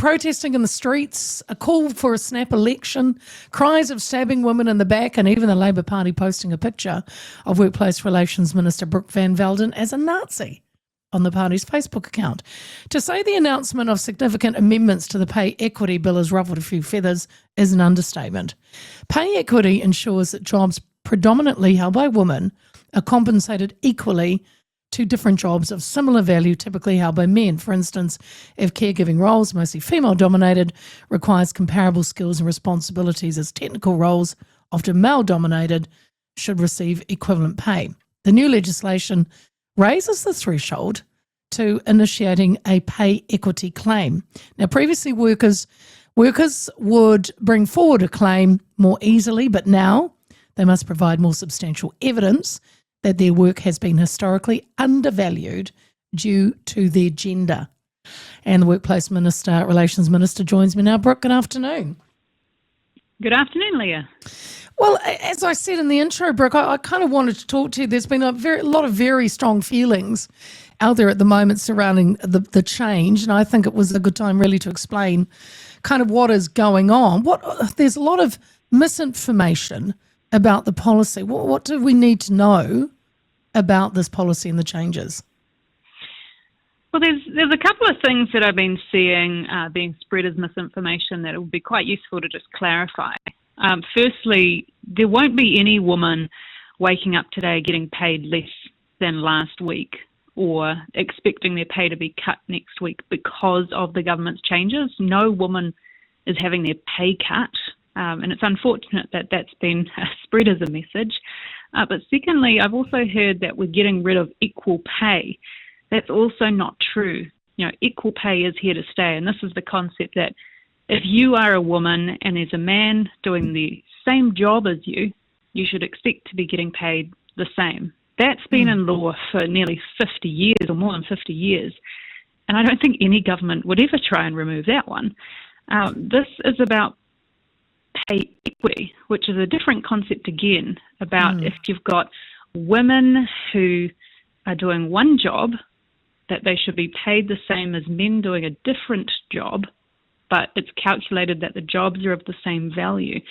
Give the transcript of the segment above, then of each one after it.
protesting in the streets, a call for a snap election, cries of stabbing women in the back, and even the Labour Party posting a picture of Workplace Relations Minister Brooke van Velden as a Nazi on the party's Facebook account. To say the announcement of significant amendments to the pay equity bill has ruffled a few feathers is an understatement. Pay equity ensures that jobs predominantly held by women are compensated equally to different jobs of similar value typically held by men. For instance, if caregiving roles, mostly female-dominated, requires comparable skills and responsibilities as technical roles, often male-dominated, should receive equivalent pay. The new legislation raises the threshold to initiating a pay equity claim. Now, previously workers would bring forward a claim more easily, but now they must provide more substantial evidence that their work has been historically undervalued due to their gender. And the Workplace Relations Minister joins me now. Brooke, good afternoon. Good afternoon, Leah. Well, as I said in the intro, Brooke, I kind of wanted to talk to you. There's been a lot of very strong feelings out there at the moment surrounding the change, and I think it was a good time really to explain kind of what is going on. There's a lot of misinformation about the policy. What do we need to know about this policy and the changes? Well, there's a couple of things that I've been seeing being spread as misinformation that it would be quite useful to just clarify. Firstly, there won't be any woman waking up today getting paid less than last week or expecting their pay to be cut next week because of the government's changes. No woman is having their pay cut. And it's unfortunate that that's been spread as a message. But secondly, I've also heard that we're getting rid of equal pay. That's also not true. You know, equal pay is here to stay. And this is the concept that if you are a woman and there's a man doing the same job as you, you should expect to be getting paid the same. That's been in law for nearly 50 years or more than 50 years. And I don't think any government would ever try and remove that one. This is about pay equity, which is a different concept again, about if you've got women who are doing one job, that they should be paid the same as men doing a different job, but it's calculated that the jobs are of the same value.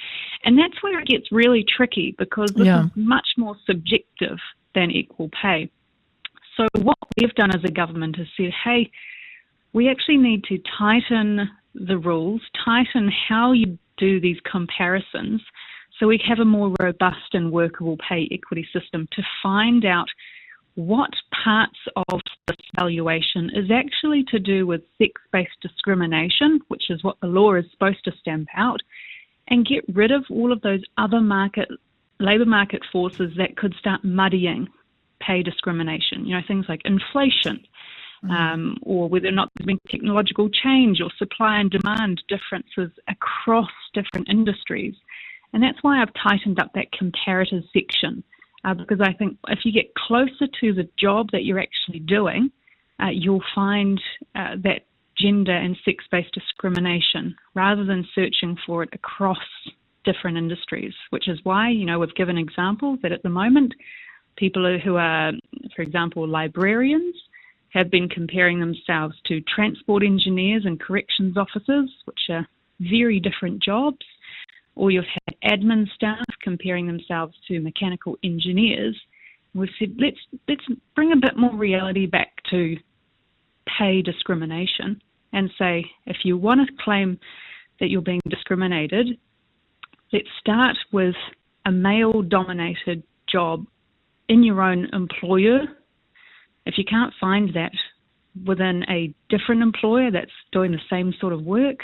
And that's where it gets really tricky, because this is much more subjective than equal pay. So what we've done as a government is said, hey, we actually need to tighten the rules, tighten how you do these comparisons, so we have a more robust and workable pay equity system to find out what parts of this valuation is actually to do with sex-based discrimination, which is what the law is supposed to stamp out, and get rid of all of those other labour market forces that could start muddying pay discrimination. You know, things like inflation, or whether or not there's been technological change or supply and demand differences across different industries. And that's why I've tightened up that comparators section, because I think if you get closer to the job that you're actually doing, you'll find that gender and sex-based discrimination, rather than searching for it across different industries, which is why, you know, we've given examples that at the moment, people who are, for example, librarians, have been comparing themselves to transport engineers and corrections officers, which are very different jobs. Or you've had admin staff comparing themselves to mechanical engineers. We've said, let's bring a bit more reality back to pay discrimination and say, if you want to claim that you're being discriminated, let's start with a male-dominated job in your own employer. If you can't find that within a different employer that's doing the same sort of work,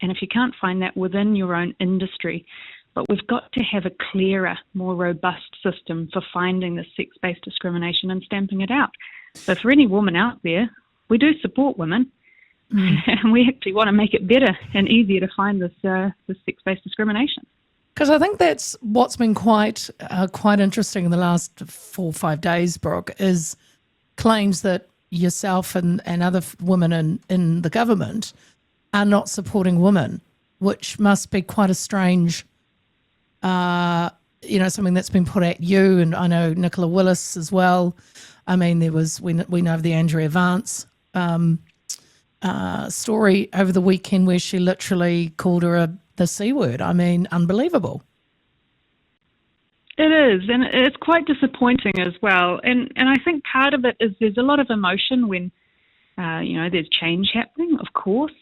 and if you can't find that within your own industry, but we've got to have a clearer, more robust system for finding the sex-based discrimination and stamping it out. So for any woman out there, we do support women, and we actually want to make it better and easier to find this sex-based discrimination. Because I think that's what's been quite interesting in the last 4 or 5 days, Brooke, is claims that yourself and other women in the government are not supporting women, which must be quite a strange, something that's been put at you. And I know Nicola Willis as well. I mean, we know of the Andrea Vance story over the weekend where she literally called her the C word. I mean, unbelievable. It is, and it's quite disappointing as well. And I think part of it is there's a lot of emotion when, there's change happening, of course.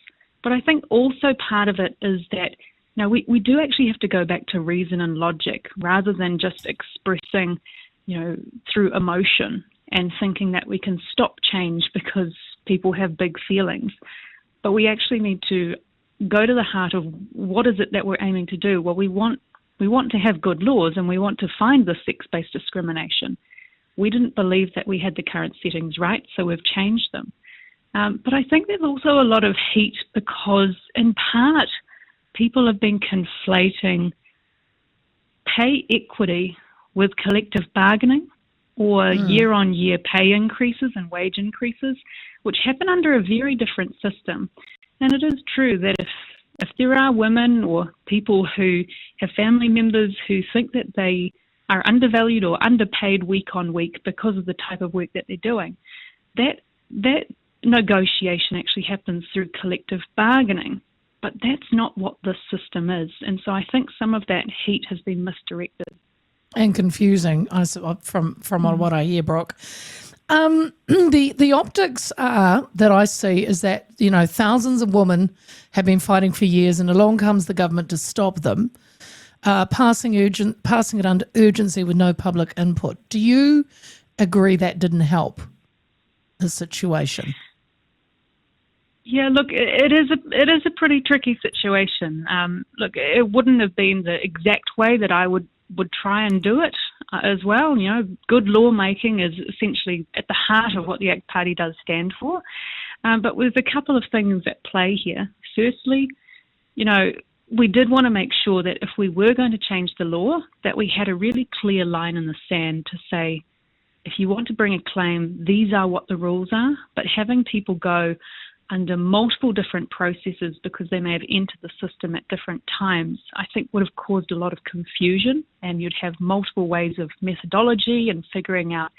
But I think also part of it is that, we do actually have to go back to reason and logic rather than just expressing, through emotion and thinking that we can stop change because people have big feelings. But we actually need to go to the heart of what is it that we're aiming to do. Well, we want to have good laws and we want to find the sex-based discrimination. We didn't believe that we had the current settings right, so we've changed them. But I think there's also a lot of heat because, in part, people have been conflating pay equity with collective bargaining or year-on-year pay increases and wage increases, which happen under a very different system. And it is true that if there are women or people who have family members who think that they are undervalued or underpaid week on week because of the type of work that they're doing, that negotiation actually happens through collective bargaining. But that's not what this system is. And so I think some of that heat has been misdirected. And confusing from what I hear, Brooke. The optics that I see is that, thousands of women have been fighting for years and along comes the government to stop them, passing it under urgency with no public input. Do you agree that didn't help the situation? Yeah, look, it is a pretty tricky situation. Look, it wouldn't have been the exact way that I would try and do it as well. Good lawmaking is essentially at the heart of what the ACT Party does stand for. But there's a couple of things at play here. Firstly, we did want to make sure that if we were going to change the law, that we had a really clear line in the sand to say, if you want to bring a claim, these are what the rules are. But having people go under multiple different processes because they may have entered the system at different times, I think would have caused a lot of confusion, and you'd have multiple ways of methodology and figuring out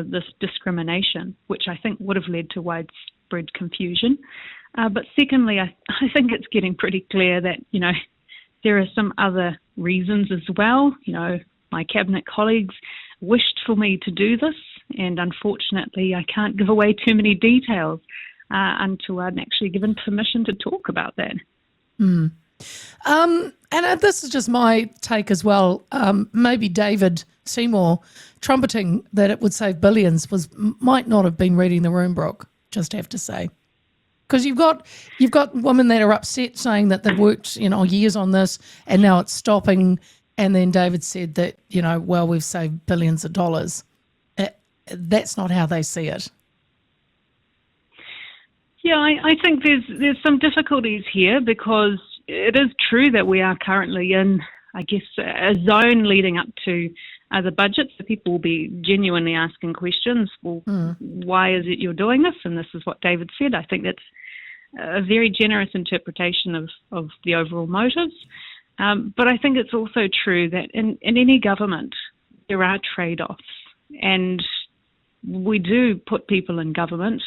this discrimination, which I think would have led to widespread confusion. But secondly, I think it's getting pretty clear that, there are some other reasons as well. My cabinet colleagues wished for me to do this, and unfortunately I can't give away too many details until I'm actually given permission to talk about that. And this is just my take as well. Maybe David Seymour trumpeting that it would save billions might not have been reading the room, Brooke, just have to say. Because you've got women that are upset saying that they've worked, years on this and now it's stopping. And then David said that, we've saved billions of dollars. That's not how they see it. Yeah, I think there's some difficulties here because it is true that we are currently in, I guess, a zone leading up to the budget. So people will be genuinely asking questions. Well, why is it you're doing this? And this is what David said. I think that's a very generous interpretation of the overall motives. But I think it's also true that in any government, there are trade-offs. And we do put people in government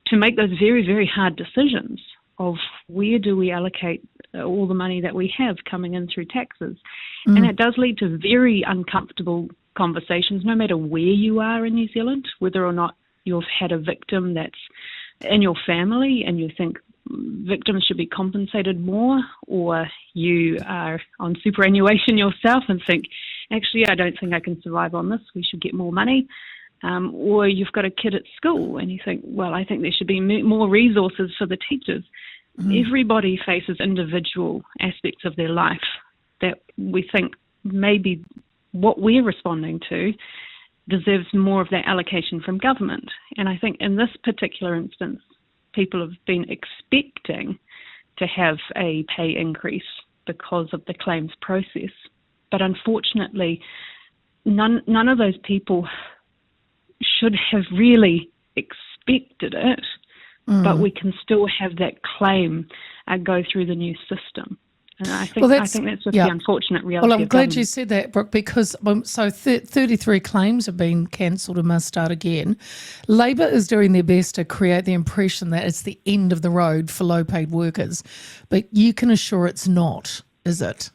to make those very, very hard decisions of where do we allocate all the money that we have coming in through taxes. And it does lead to very uncomfortable conversations, no matter where you are in New Zealand, whether or not you've had a victim that's in your family and you think victims should be compensated more, or you are on superannuation yourself and think, actually, I don't think I can survive on this, we should get more money. Or you've got a kid at school and you think, well, I think there should be more resources for the teachers. Everybody faces individual aspects of their life that we think maybe what we're responding to deserves more of that allocation from government. And I think in this particular instance, people have been expecting to have a pay increase because of the claims process. But unfortunately, none of those people should have really expected it, but we can still have that claim go through the new system. And I think Well, that's just the unfortunate reality. Well, I'm of glad government. you said that, Brooke, because 33 claims have been cancelled and must start again. Labor is doing their best to create the impression that it's the end of the road for low-paid workers, but you can assure it's not, is it?